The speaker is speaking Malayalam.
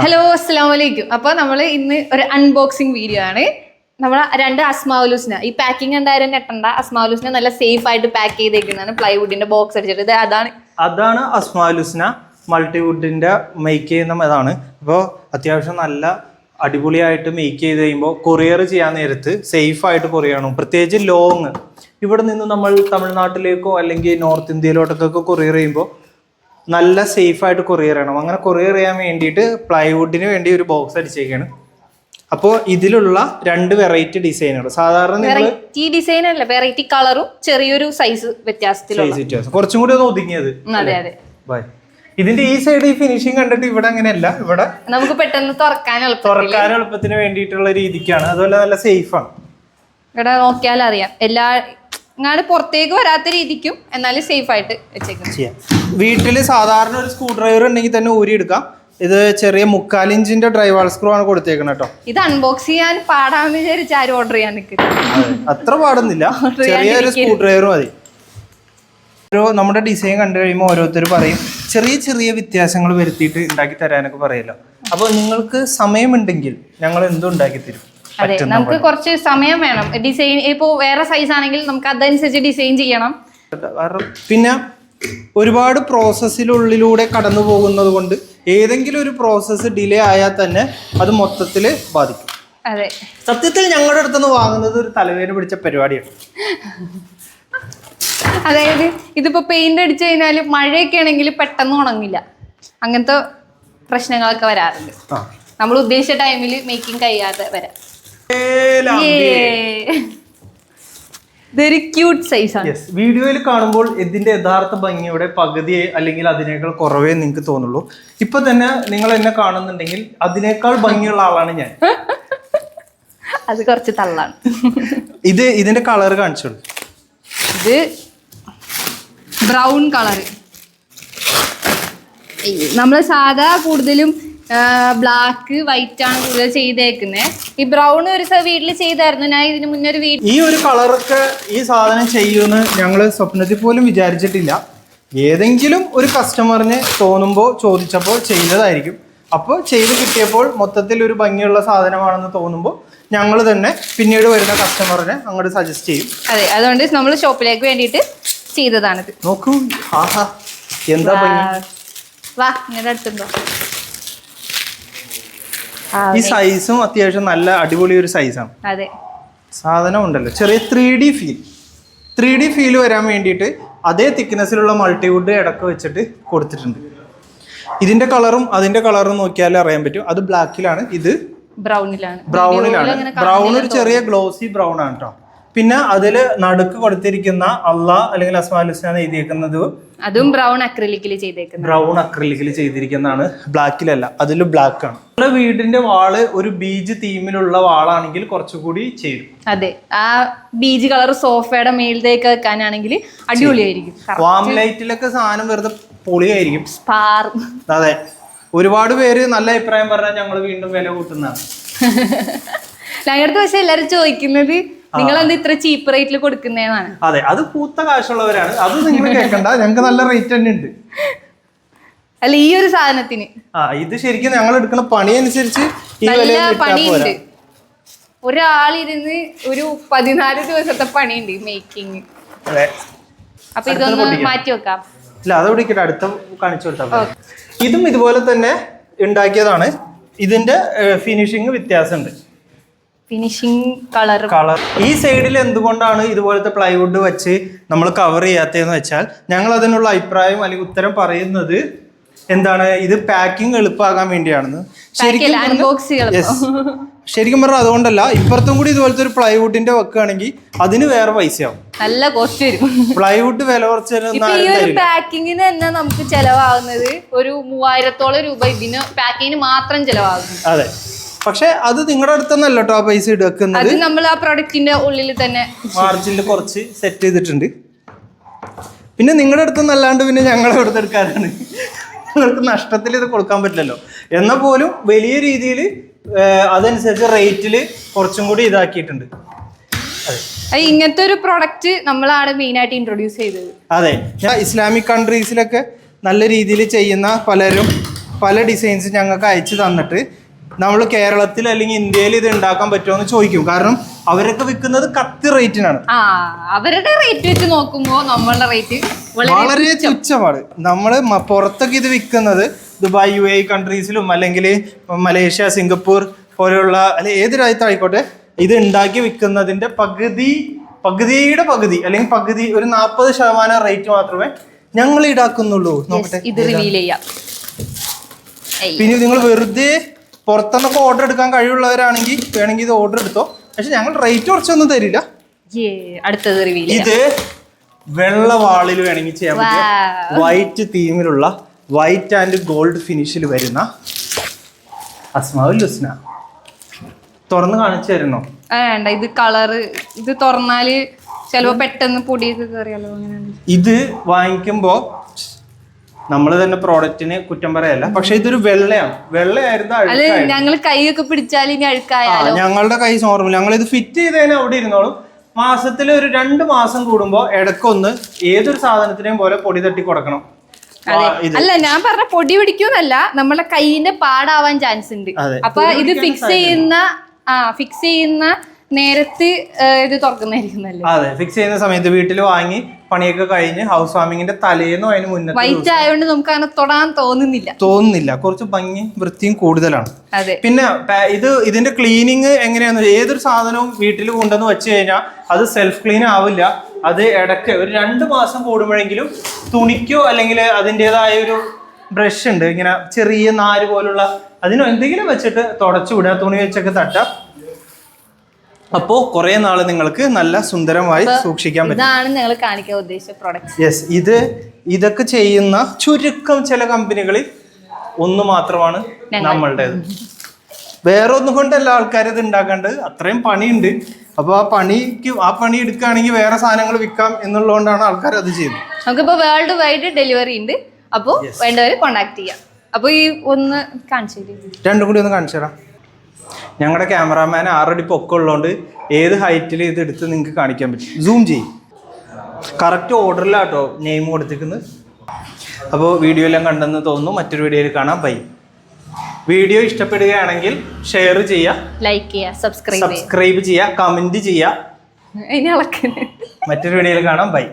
ഹലോ അസ്സലാമു അലൈക്കും. അപ്പോൾ നമ്മൾ ഇന്ന് ഒരു അൺബോക്സിങ് വീഡിയോ ആണ്. നമ്മൾ രണ്ട് അസ്മാഉലുസ്ന ഈ പാക്കിംഗ് എന്തായാലും ഞെട്ടണ്ട. അസ്മാഉലുസ്ന നല്ല സേഫ് ആയിട്ട് പാക്ക് ചെയ്തേക്കുന്നതാണ് പ്ലൈവുഡിന്റെ ബോക്സ് അടിച്ചിട്ട്. ഇത് അതാണ് അസ്മാഉലുസ്ന മൾട്ടിവുഡിന്റെ മേക്ക് ചെയ്യുന്ന അതാണ്. അപ്പോൾ അത്യാവശ്യം നല്ല അടിപൊളിയായിട്ട് മേക്ക് ചെയ്ത് കഴിയുമ്പോൾ കൊറിയർ ചെയ്യാൻ നേരത്ത് സേഫ് ആയിട്ട് കൊറിയർ ചെയ്യണം. പ്രത്യേകിച്ച് ലോങ് ഇവിടെ നിന്ന് നമ്മൾ തമിഴ്നാട്ടിലേക്കോ അല്ലെങ്കിൽ നോർത്ത് ഇന്ത്യയിലോട്ടൊക്കെ കൊറിയർ ചെയ്യുമ്പോൾ നല്ല സേഫ് ആയിട്ട് കൊറിയർ ചെയ്യണം. അങ്ങനെ കൊറിയർ ചെയ്യാൻ വേണ്ടിയിട്ട് പ്ലൈവുഡിന് വേണ്ടി ഒരു ബോക്സ് അടിച്ചേക്കാണ്. അപ്പോൾ ഇതിലുള്ള രണ്ട് വെറൈറ്റി ഡിസൈനുകൾ. സാധാരണ വെറൈറ്റി ഡിസൈൻ അല്ല, വെറൈറ്റി കളറും ചെറിയൊരു സൈസ് വ്യത്യാസത്തിലുള്ള കുറച്ചും കൂടി ഒന്ന് ഒതുങ്ങിയത്. ഇതിന്റെ ഈ സൈഡ് ഈ ഫിനിഷിംഗ് കണ്ടിട്ട് ഇവിടെ അങ്ങനെയല്ല, ഇവിടെ നമുക്ക് പെട്ടെന്ന് തുറക്കാൻ എളുപ്പത്തിന് വേണ്ടിയിട്ടുള്ള രീതിക്കാണ്. അതുപോലെ നല്ല സേഫ് ആണ്. ഇവിടെ നോക്കിയാൽ അറിയാം എല്ലാം പുറത്തേക്ക് വരാത്ത രീതിക്കും എന്നാലും സേഫ് ആയിട്ട് വെച്ചേക്കും. വീട്ടില് സാധാരണ ഒരു സ്ക്രൂ ഡ്രൈവർ ഉണ്ടെങ്കിൽ തന്നെ ഊരി എടുക്കാം. ഇത് ചെറിയ 3/4 ഇഞ്ചിന്റെ ഡ്രൈവാൾ സ്ക്രൂ ആണ് കൊടുത്തേക്കുന്നത് കേട്ടോ. ഇത് അൺബോക്സ് ചെയ്യാൻ പാടാന്ന് വിചാരിച്ച് ആരും ഓർഡർ ചെയ്യാൻ നിൽക്കുന്നത് അത്ര പാടുന്നില്ല, ചെറിയൊരു സ്ക്രൂ ഡ്രൈവർ മതി. നമ്മുടെ ഡിസൈൻ കണ്ടു കഴിയുമ്പോൾ ഓരോരുത്തർ പറയും ചെറിയ ചെറിയ വ്യത്യാസങ്ങൾ വരുത്തിയിട്ട് ഉണ്ടാക്കി തരാനൊക്കെ പറയല്ലോ. അപ്പോൾ നിങ്ങൾക്ക് സമയമുണ്ടെങ്കിൽ ഞങ്ങൾ എന്തും ഉണ്ടാക്കി തരും. അതെ, നമുക്ക് കുറച്ച് സമയം വേണം. ഡിസൈൻ ഇപ്പോൾ വേറെ സൈസ് ആണെങ്കിൽ നമുക്ക് അതനുസരിച്ച് ഡിസൈൻ ചെയ്യണം. പിന്നെ ഒരുപാട് പ്രോസസ്സിലുള്ളിലൂടെ കടന്നു പോകുന്നത് കൊണ്ട് ഏതെങ്കിലും ഒരു പ്രോസസ്സ് ഡിലേ ആയാൽ തന്നെ അത് മൊത്തത്തിൽ ബാധിക്കും. അതെ, സത്യത്തിൽ ഞങ്ങളുടെ അടുത്തുനിന്ന് വാങ്ങുന്നത് ഒരു തലവേദന പിടിച്ച പരിപാടിയാണ്. അതായത് ഇതിപ്പോ പെയിന്റ് അടിച്ചു കഴിഞ്ഞാൽ മഴയൊക്കെ ആണെങ്കിൽ പെട്ടെന്ന് ഉണങ്ങില്ല. അങ്ങനത്തെ പ്രശ്നങ്ങളൊക്കെ വരാറുണ്ട്. നമ്മൾ ഉദ്ദേശിച്ച ടൈമിൽ മേക്കിംഗ് കഴിയാതെ വരാം. ഇതൊരു ക്യൂട്ട് സൈസാണ്. വീഡിയോയിൽ കാണുമ്പോൾ ഇതിന്റെ യഥാർത്ഥ ഭംഗിയുടെ പകുതി അല്ലെങ്കിൽ അതിനേക്കാൾ കുറവേ നിങ്ങൾക്ക് തോന്നുള്ളൂ. ഇപ്പൊ തന്നെ നിങ്ങൾ എന്നെ കാണുന്നുണ്ടെങ്കിൽ അതിനേക്കാൾ ഭംഗിയുള്ള ആളാണ് ഞാൻ. അത് കുറച്ച് തള്ളാണ്. ഇതിന്റെ കളർ കാണിച്ചോളൂ. ഇത് ബ്രൗൺ കളർ. നമ്മൾ സാധാ കൂടുതലും ബ്ലാക്ക് വൈറ്റ് ആണ് കൂടുതൽ ചെയ്തേക്കുന്നത്. ഈ ബ്രൗൺ ഒരു വീട്ടിൽ ചെയ്തായിരുന്നു. ഞാൻ ഇതിന് മുന്നേ ഒരു ഈ ഒരു കളറൊക്കെ ഈ സാധനം ചെയ്യുമെന്ന് ഞങ്ങൾ സ്വപ്നത്തിൽ പോലും വിചാരിച്ചിട്ടില്ല. ഏതെങ്കിലും ഒരു കസ്റ്റമറിന് തോന്നുമ്പോൾ ചോദിച്ചപ്പോൾ ചെയ്തതായിരിക്കും. അപ്പോൾ ചെയ്ത് കിട്ടിയപ്പോൾ മൊത്തത്തിൽ ഒരു ഭംഗിയുള്ള സാധനമാണെന്ന് തോന്നുമ്പോൾ ഞങ്ങൾ തന്നെ പിന്നീട് വരുന്ന കസ്റ്റമറിനെ അങ്ങോട്ട് സജസ്റ്റ് ചെയ്യും. അതെ, അതുകൊണ്ട് നമ്മൾ ഷോപ്പിലേക്ക് വേണ്ടിയിട്ട് ചെയ്തതാണിത്. നോക്കൂ, ആഹാ എന്താ ഭംഗി. വാ, ഇങ്ങനെ അടുത്തുണ്ടോ? ഈ സൈസും അത്യാവശ്യം നല്ല അടിപൊളി ഒരു സൈസാണ്. അതെ, സാധനം ഉണ്ടല്ലോ ചെറിയ 3D ഫീൽ വരാൻ വേണ്ടിയിട്ട് അതേ തിക്നെസ്സിലുള്ള മൾട്ടിവുഡ് ഇടക്ക് വെച്ചിട്ട് കൊടുത്തിട്ടുണ്ട്. ഇതിന്റെ കളറും അതിന്റെ കളറും നോക്കിയാൽ അറിയാൻ പറ്റും. അത് ബ്ലാക്കിലാണ്, ഇത് ബ്രൗണിലാണ്. ബ്രൗൺ ഒരു ചെറിയ ഗ്ലോസി ബ്രൗൺ ആണ് കേട്ടോ. പിന്നെ അതില് നടുക്ക് കൊടുത്തിരിക്കുന്ന അള്ളാഹ് അല്ലെങ്കിൽ അസ്മാഉലുസ്ന എഴുതിയേക്കുന്നത് അതും ബ്രൗൺ അക്രിലിക്കിൽ ചെയ്തിരിക്കുന്നതാണ്. ബ്ലാക്കിലല്ല, അതിൽ ബ്ലാക്ക് ആണ്. നമ്മുടെ വീടിന്റെ വാള് ഒരു ബീജ് തീമിലുള്ള വാളാണെങ്കിൽ കുറച്ചുകൂടി ചെയ്യും. അതെ, ആ ബീജ് കളർ സോഫയുടെ മേളിലേക്ക് വെക്കാനാണെങ്കിൽ അടിപൊളിയായിരിക്കും. വാം ലൈറ്റിലൊക്കെ സാധനം വെറുതെ പൊളിയായിരിക്കും. അതെ, ഒരുപാട് പേര് നല്ല അഭിപ്രായം പറഞ്ഞാൽ ഞങ്ങൾ വീണ്ടും വില കൂട്ടുന്നതാണ്. ഞങ്ങളുടെ പക്ഷെ എല്ലാരും ചോദിക്കുന്നത് നിങ്ങളെന്ത് ഇത്ര ചീപ്പ് റേറ്റിൽ കൊടുക്കുന്നതാണ്. അതെ, അത് പൂത്ത കാശുള്ളവരാണ്. അത് നിങ്ങൾ കേൾക്കണ്ട, ഞങ്ങൾക്ക് നല്ല റേറ്റ് തന്നെ ഉണ്ട്. അല്ല, ഈ ഒരു സാധനത്തിന് ഇത് ശരിക്കും ഞങ്ങൾ എടുക്കുന്ന പണി അനുസരിച്ച് നല്ല പണിയുണ്ട്. ഒരാളിരുന്ന് ഒരു 14 ദിവസത്തെ പണിയുണ്ട് മേക്കിങ്. അപ്പൊ ഇതൊന്ന് മാറ്റി വെക്കാം. ഇല്ല, അത് പിടിക്കട്ടെ, അടുത്ത കാണിച്ചു കൊടുത്താൽ. ഇതും ഇതുപോലെ തന്നെ ഉണ്ടാക്കിയതാണ്. ഇതിന്റെ ഫിനിഷിങ് വ്യത്യാസമുണ്ട്. ഫിനിഷിംഗ് കളർ ഈ സൈഡിൽ എന്തുകൊണ്ടാണ് ഇതുപോലത്തെ പ്ലൈവുഡ് വെച്ച് നമ്മൾ കവർ ചെയ്യാത്തതെന്ന് വെച്ചാൽ ഞങ്ങൾ അതിനുള്ള അഭിപ്രായം അല്ലെങ്കിൽ ഉത്തരം പറയുന്നത് എന്താണ്, ഇത് പാക്കിംഗ് എളുപ്പമാകാൻ വേണ്ടിയാണെന്ന്. ശരിക്കും പറഞ്ഞാൽ അതുകൊണ്ടല്ല. ഇപ്പുറത്തും കൂടി ഇതുപോലത്തെ ഒരു പ്ലൈവുഡിന്റെ വെക്കുകയാണെങ്കിൽ അതിന് വേറെ പൈസയാവും, നല്ല കോസ്റ്റ് വരും. പ്ലൈവുഡ് വില കുറച്ച് പാക്കിങ്ങിന് തന്നെ നമുക്ക് ചെലവാകുന്നത് ഒരു 3000-ഓളം രൂപ ഇതിന് പാക്കിങ്ങിന് മാത്രം ചെലവാകുന്നു. അതെ, പക്ഷെ അത് നിങ്ങളുടെ അടുത്തൊന്നല്ല കേട്ടോ ആ പൈസ എടുക്കുന്നത്. നമ്മൾ ആ പ്രൊഡക്റ്റിന്റെ ഉള്ളിൽ തന്നെ മാർജിനിൽ കുറച്ച് സെറ്റ് ചെയ്തിട്ടുണ്ട്. പിന്നെ നിങ്ങളുടെ അടുത്തൊന്നല്ലാണ്ട് പിന്നെ ഞങ്ങളുടെ അടുത്ത് എടുക്കാനാണ്. നിങ്ങൾക്ക് നഷ്ടത്തിൽ ഇത് കൊടുക്കാൻ പറ്റില്ലല്ലോ. എന്നാൽ പോലും വലിയ രീതിയിൽ അതനുസരിച്ച് റേറ്റിൽ കുറച്ചും കൂടി ഇതാക്കിയിട്ടുണ്ട്. ഇങ്ങനത്തെ ഒരു പ്രൊഡക്റ്റ് നമ്മളാണ് മെയിനായിട്ട് ഇൻട്രൊഡ്യൂസ് ചെയ്തത്. അതെ, ഇസ്ലാമിക് കൺട്രീസിലൊക്കെ നല്ല രീതിയിൽ ചെയ്യുന്ന പലരും പല ഡിസൈൻസ് ഞങ്ങൾക്ക് അയച്ചു തന്നിട്ട് നമ്മൾ കേരളത്തിൽ അല്ലെങ്കിൽ ഇന്ത്യയിൽ ഇത് ഉണ്ടാക്കാൻ പറ്റുമോ എന്ന് ചോദിക്കും. കാരണം അവരൊക്കെ വിൽക്കുന്നത് കത്തി റേറ്റിനാണ്. അവരുടെ റേറ്റ് വെച്ച് നോക്കുമ്പോൾ നമ്മളുടെ റേറ്റ് വളരെ തുച്ഛമാണ്. നമ്മൾ പുറത്തൊക്കെ ഇത് വിൽക്കുന്നത് ദുബായ് UAE കൺട്രീസിലും അല്ലെങ്കിൽ മലേഷ്യ സിംഗപ്പൂർ പോലെയുള്ള അല്ലെ ഏത് രാജ്യത്തായിക്കോട്ടെ ഇത് ഉണ്ടാക്കി വിൽക്കുന്നതിന്റെ പകുതിയുടെ പകുതി അല്ലെങ്കിൽ പകുതി ഒരു 40% റേറ്റ് മാത്രമേ ഞങ്ങൾ ഈടാക്കുന്നുള്ളൂ. നോക്കട്ടെ, ഇത് റിവീൽ ചെയ്യാം. പിന്നെ നിങ്ങൾ വെറുതെ പുറത്തുനിന്നൊക്കെ ഓർഡർ എടുക്കാൻ കഴിവുള്ളവരാണെങ്കിൽ വേണമെങ്കിൽ ഇത് ഓർഡർ എടുത്തോ. പക്ഷെ ഞങ്ങൾ റേറ്റ് കുറച്ചൊന്നും തരില്ല. അടുത്തത് റിവീൽ ഇത് വെള്ള വാളിൽ വേണമെങ്കിൽ ചെയ്യാൻ പറ്റും. വൈറ്റ് തീമിലുള്ള വൈറ്റ് ആൻഡ് ഗോൾഡ് ഫിനിഷിൽ വരുന്ന അസ്മാഉൽ ഹുസ്ന. തുറന്ന് കാണിച്ചു തരണോ? വേണ്ട, ഇത് കളറ് ഇത് തുറന്നാല് ചിലപ്പോ പെട്ടെന്ന് പൊടിയൊക്കെ കയറിയാലോ. ഇത് വാങ്ങിക്കുമ്പോ നമ്മൾ തന്നെ പ്രോഡക്റ്റിന് കുറ്റം പറയല്ല, പക്ഷെ ഇതൊരു വെള്ളയാണ്. വെള്ളയായിരുന്നു ഞങ്ങള് കൈയൊക്കെ പിടിച്ചാൽ ഇനി അഴുക്കായാലോ. ഞങ്ങളുടെ കൈ നോർമൽ. ഞങ്ങൾ ഇത് ഫിറ്റ് ചെയ്തതിന് അവിടെ ഇരുന്നോളും. മാസത്തിൽ ഒരു 2 മാസം കൂടുമ്പോ ഇടക്കൊന്ന് ഏതൊരു സാധനത്തിനെയും പോലെ പൊടി തട്ടി കൊടുക്കണം. അല്ല, ഞാൻ പറഞ്ഞ പൊടി പിടിക്കുന്നല്ല, നമ്മളെ കൈയിന്റെ പാടാവാൻ ചാൻസ് ഉണ്ട്. അപ്പൊ ഇത് ഫിക്സ് ചെയ്യുന്ന നേരത്ത് ഇത് തുറക്കുന്നതായിരിക്കും നല്ലത്. അതെ, ഫിക്സ് ചെയ്യുന്ന സമയത്ത് വീട്ടിൽ വാങ്ങി പണിയൊക്കെ കഴിഞ്ഞ് ഹൗസ് വാമിങ്ങിന്റെ തലേന്നോ അതിന് മുന്നേ. വൈറ്റ് ആയതുകൊണ്ട് നമുക്ക് അങ്ങനെ തൊടാൻ തോന്നുന്നില്ല. കുറച്ച് ഭംഗിയും വൃത്തിയും കൂടുതലാണ്. അതെ. പിന്നെ ഇതിന്റെ ക്ലീനിങ് എങ്ങനെയാന്ന്, ഏതൊരു സാധനവും വീട്ടിൽ കൊണ്ടുവന്ന് വെച്ച് കഴിഞ്ഞാൽ അത് സെൽഫ് ക്ലീൻ ആവില്ല. അത് ഇടയ്ക്ക് ഒരു 2 മാസം കൂടുമ്പോഴെങ്കിലും തുണിക്കോ അല്ലെങ്കിൽ അതിൻ്റെതായ ഒരു ബ്രഷ് ഉണ്ട്, ഇങ്ങനെ ചെറിയ നാര് പോലുള്ള, അതിനോ എന്തെങ്കിലും വെച്ചിട്ട് തുടച്ചു വിടുക, തുണി വെച്ചൊക്കെ തട്ടാം. അപ്പോ കുറെ നാള് നിങ്ങൾക്ക് നല്ല സുന്ദരമായി സൂക്ഷിക്കാൻ പറ്റും. ഇതാണ് നിങ്ങൾ കാണിക്കാൻ ഉദ്ദേശിച്ച പ്രോഡക്റ്റ്. യെസ്, ഇതൊക്കെ ചെയ്യുന്ന ചുരുക്കം ചില കമ്പനികളിൽ ഒന്ന് മാത്രമാണ് നമ്മളുടേത്. വേറെ ഒന്നും കൊണ്ടല്ല ആൾക്കാർ ഇത് ഉണ്ടാക്കേണ്ടത്, അത്രയും പണിയുണ്ട്. അപ്പൊ ആ പണി എടുക്കുകയാണെങ്കിൽ വേറെ സാധനങ്ങൾ വിൽക്കാം എന്നുള്ളതുകൊണ്ടാണ് ആൾക്കാർ അത് ചെയ്യുന്നത്. നമുക്കിപ്പോ വേൾഡ് വൈഡ് ഡെലിവറി ഉണ്ട്. അപ്പോ വേണ്ടവര് കോണ്ടാക്ട് ചെയ്യാം. അപ്പൊ ഈ ഒന്ന് കാണിച്ചു രണ്ടും കൂടി ഒന്ന് കാണിച്ചു തരാം. ഞങ്ങളുടെ ക്യാമറാമാൻ 6 അടി പൊക്കമുള്ളതുകൊണ്ട് ഏത് ഹൈറ്റിൽ ഇത് എടുത്ത് നിങ്ങൾക്ക് കാണിക്കാൻ പറ്റും. സൂം ചെയ്യും. കറക്റ്റ് ഓർഡറിലാട്ടോ നെയിം കൊടുത്തിരിക്കുന്നത്. അപ്പോൾ വീഡിയോ എല്ലാം കണ്ടെന്ന് തോന്നുന്നു. മറ്റൊരു വീഡിയോയിൽ കാണാം. ബൈ. വീഡിയോ ഇഷ്ടപ്പെടുകയാണെങ്കിൽ ഷെയർ ചെയ്യുക, ലൈക്ക് ചെയ്യുക, സബ്സ്ക്രൈബ് ചെയ്യുക, കമന്റ് ചെയ്യുക. മറ്റൊരു വീഡിയോയിൽ കാണാം. ബൈ.